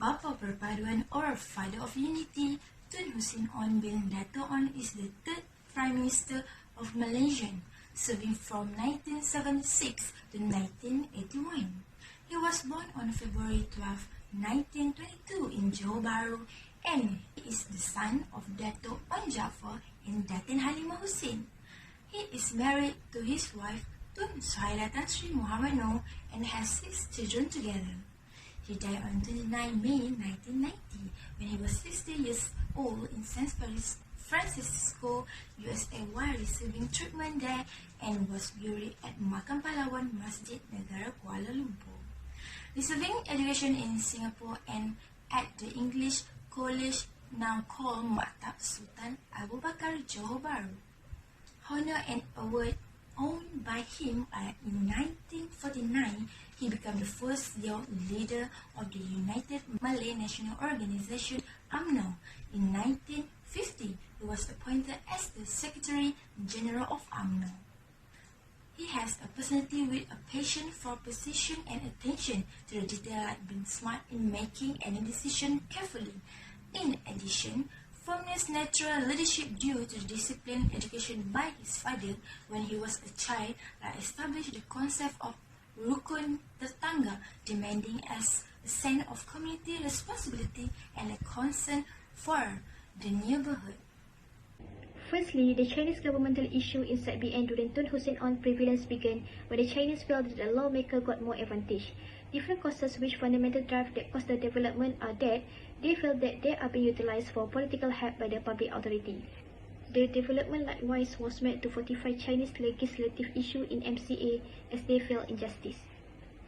Bapa Perpaduan or Father of Unity, Tun Hussein On bin Dato' On is the third Prime Minister of Malaysia, serving from 1976 to 1981. He was born on February 12, 1922 in Johor Bahru, and he is the son of Dato' On Jaafar and Datin Halimah Hussein. He is married to his wife Tun Suhaila Tan Sri Muhammad Noor and has 6 children together. He died on 29 May 1990 when he was 60 years old in San Francisco, USA, while receiving treatment there, and was buried at Makam Pahlawan Masjid Negara Kuala Lumpur. Receiving education in Singapore and at the English College now called Maktab Sultan Abu Bakar, Johor Bahru. Honor and award owned by him in 1949, he became the first young leader of the United Malay National Organization UMNO. In 1950, he was appointed as the Secretary General of UMNO. He has a personality with a passion for precision and attention to the detail, like being smart in making any decision carefully. In addition, firmness, natural leadership due to the disciplined education by his father when he was a child, established the concept of rukun tetangga, demanding as a sense of community responsibility and a concern for the neighborhood. Firstly, the Chinese governmental issue inside BN during Tun Hussein On prevalence began when the Chinese felt that the lawmaker got more advantage. Different causes which fundamental drive that cause the development are that they felt that they are being utilized for political help by the public authority. The development likewise was meant to fortify Chinese legislative issue in MCA as they felt injustice.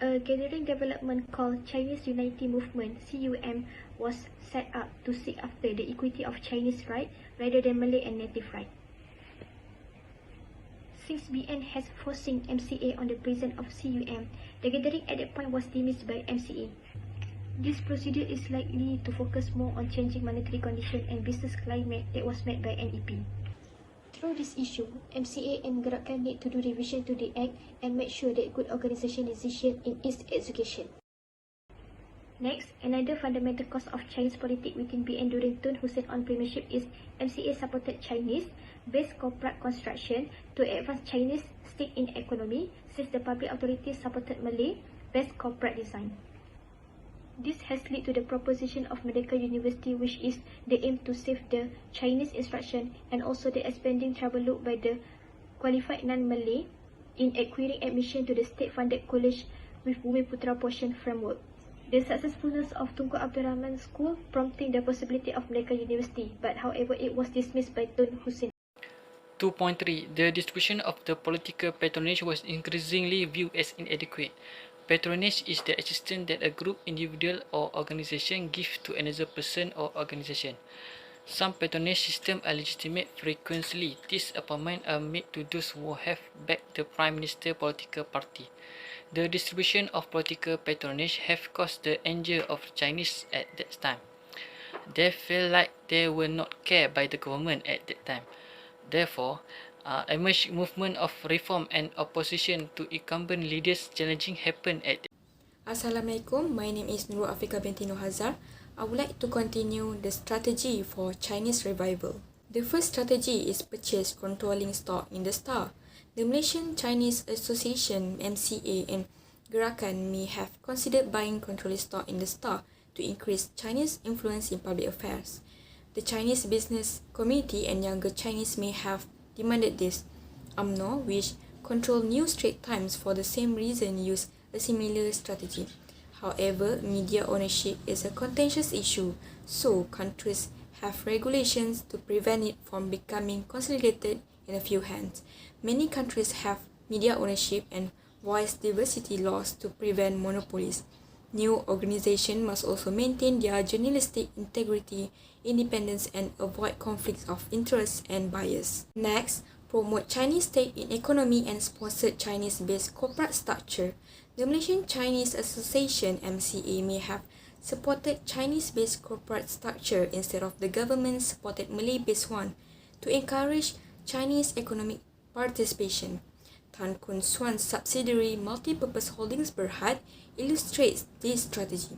A gathering development called Chinese Unity Movement (CUM) was set up to seek after the equity of Chinese right rather than Malay and native right. Since BN has forcing MCA on the presence of CUM, the gathering at that point was dismissed by MCA. This procedure is likely to focus more on changing monetary condition and business climate that was met by NEP. Through this issue, MCA and Gerakan need to do revision to the Act and make sure that good organisation is decision in its execution. Next, another fundamental cause of Chinese politics within BN during Tun Hussein On premiership is MCA supported Chinese-based corporate construction to advance Chinese stake in economy, since the public authorities supported Malay-based corporate design. This has led to the proposition of Medical University, which is the aim to save the Chinese instruction, and also the expanding trouble looked by the qualified non-Malay in acquiring admission to the state-funded college with Bumi Putra portion framework. The successfulness of Tunku Abdul Rahman School prompting the possibility of Medical University, but however it was dismissed by Tun Hussein. 2.3. The distribution of the political patronage was increasingly viewed as inadequate. Patronage is the assistance that a group, individual or organisation gives to another person or organisation. Some patronage systems are legitimate. Frequently, these appointments are made to those who have backed the Prime Minister political party. The distribution of political patronage have caused the anger of Chinese at that time. They felt like they were not cared by the government at that time. Therefore, emerged movement of reform and opposition to incumbent leaders challenging happened at. Assalamualaikum, my name is Nurul Afrika binti Nur Hazar. I would like to continue the strategy for Chinese revival. The first strategy is purchase controlling stock in the star. The Malaysian Chinese Association MCA and Gerakan may have considered buying controlling stock in the star to increase Chinese influence in public affairs. The Chinese business community and younger Chinese may have demanded this. UMNO, which control New Straits Times for the same reason, used a similar strategy. However, media ownership is a contentious issue, so countries have regulations to prevent it from becoming consolidated in a few hands. Many countries have media ownership and voice diversity laws to prevent monopolies. New organizations must also maintain their journalistic integrity, independence, and avoid conflicts of interest and bias. Next, promote Chinese stake in economy and sponsor Chinese-based corporate structure. The Malaysian Chinese Association (MCA) may have supported Chinese-based corporate structure instead of the government-supported Malay-based one to encourage Chinese economic participation. Tan Kun Suan's subsidiary Multipurpose Holdings Berhad illustrates this strategy.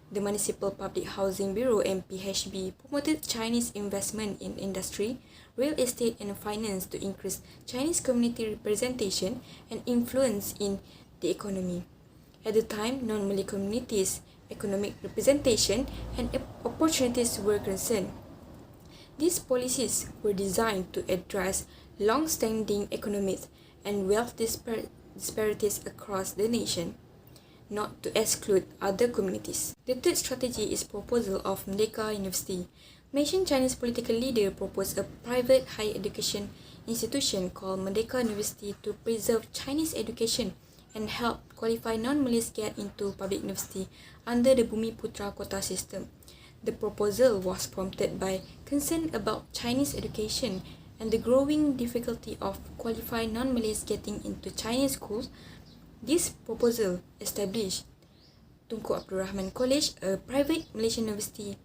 The Municipal Public Housing Bureau (MPHB) promoted Chinese investment in industry, real estate and finance to increase Chinese community representation and influence in the economy. At the time, non-Malay communities' economic representation and opportunities were concerned. These policies were designed to address long-standing economic and wealth disparities across the nation, not to exclude other communities. The third strategy is proposal of Merdeka University. Malaysian Chinese political leader proposed a private higher education institution called Merdeka University to preserve Chinese education and help qualified non-Malays get into public university under the Bumiputra quota system. The proposal was prompted by concern about Chinese education and the growing difficulty of qualified non-Malays getting into Chinese schools. This proposal established Tunku Abdul Rahman College, a private Malaysian university,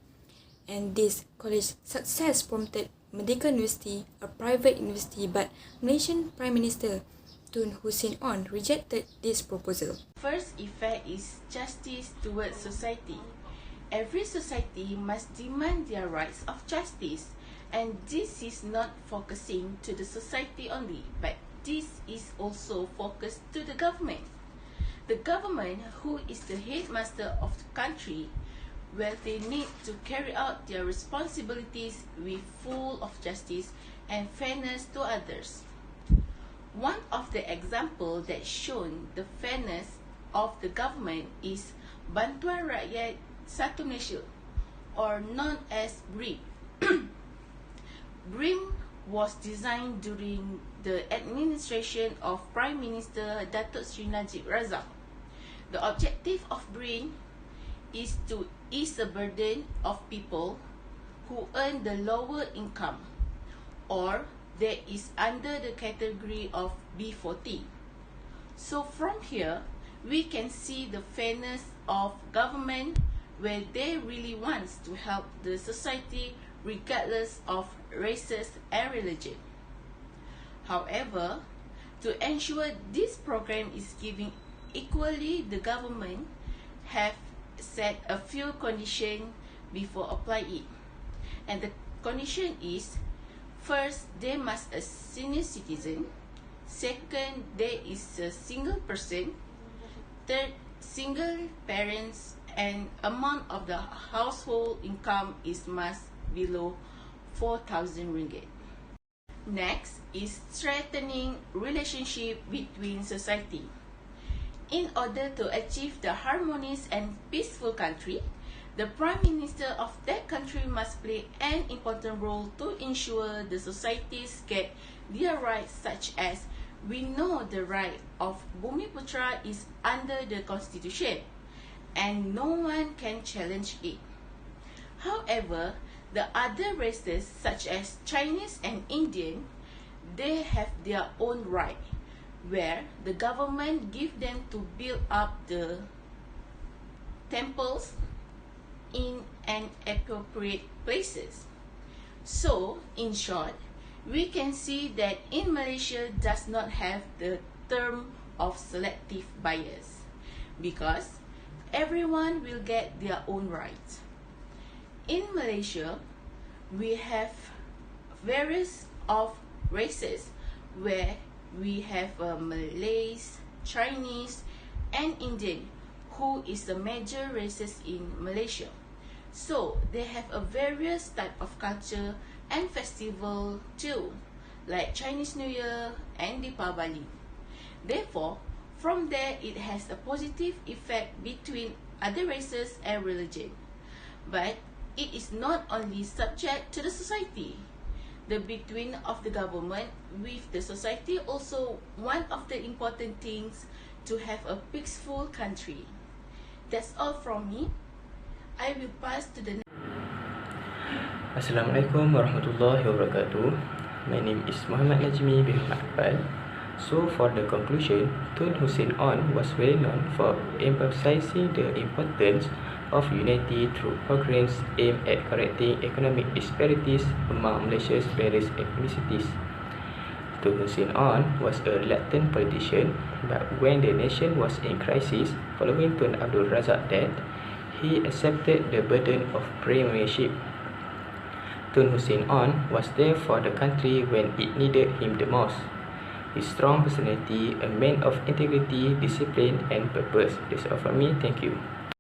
and this college success prompted Merdeka University, a private university, but Malaysian Prime Minister Tun Hussein rejected this proposal. First effect is justice towards society. Every society must demand their rights of justice, and this is not focusing to the society only, but this is also focused to the government. The government, who is the headmaster of the country, where they need to carry out their responsibilities with full of justice and fairness to others. One of the examples that shown the fairness of the government is Bantuan Rakyat Satu Malaysia, or known as BRIM. BRIM was designed during the administration of Prime Minister Datuk Seri Najib Razak. The objective of BRIM is to ease the burden of people who earn the lower income or that is under the category of B40. So from here, we can see the fairness of government where they really wants to help the society regardless of races and religion. However, to ensure this program is giving equally, the government have set a few conditions before apply it. And the condition is, first, they must a senior citizen. Second, there is a single person. Third, single parents, and amount of the household income is must below 4,000 ringgit. Next is strengthening relationship between society. In order to achieve the harmonious and peaceful country, the Prime Minister of that country must play an important role to ensure the societies get their rights, such as we know the right of Bumiputra is under the Constitution and no one can challenge it. However, the other races such as Chinese and Indian, they have their own right, where the government give them to build up the temples in an appropriate places. So, in short, we can see that in Malaysia does not have the term of selective bias, because everyone will get their own rights. In Malaysia, we have various of races where we have Malays, Chinese, and Indian, who is the major races in Malaysia. So they have a various type of culture and festival too, like Chinese New Year and Deepavali. Therefore, from there it has a positive effect between other races and religion. But it is not only subject to the society. The between of the government with the society also one of the important things to have a peaceful country. That's all from me. I will pass to the Assalamualaikum warahmatullahi wabarakatuh. My name is Muhammad Najmi bin Akbal. So for the conclusion, Tun Hussein was well known for emphasizing the importance of unity through programs aimed at correcting economic disparities among Malaysia's various ethnicities. Tun Hussein was a reluctant politician, but when the nation was in crisis following Tun Abdul Razak's death, he accepted the burden of premiership. Tun Hussein On was there for the country when it needed him the most. His strong personality, a man of integrity, discipline and purpose. That's all from me. Thank you.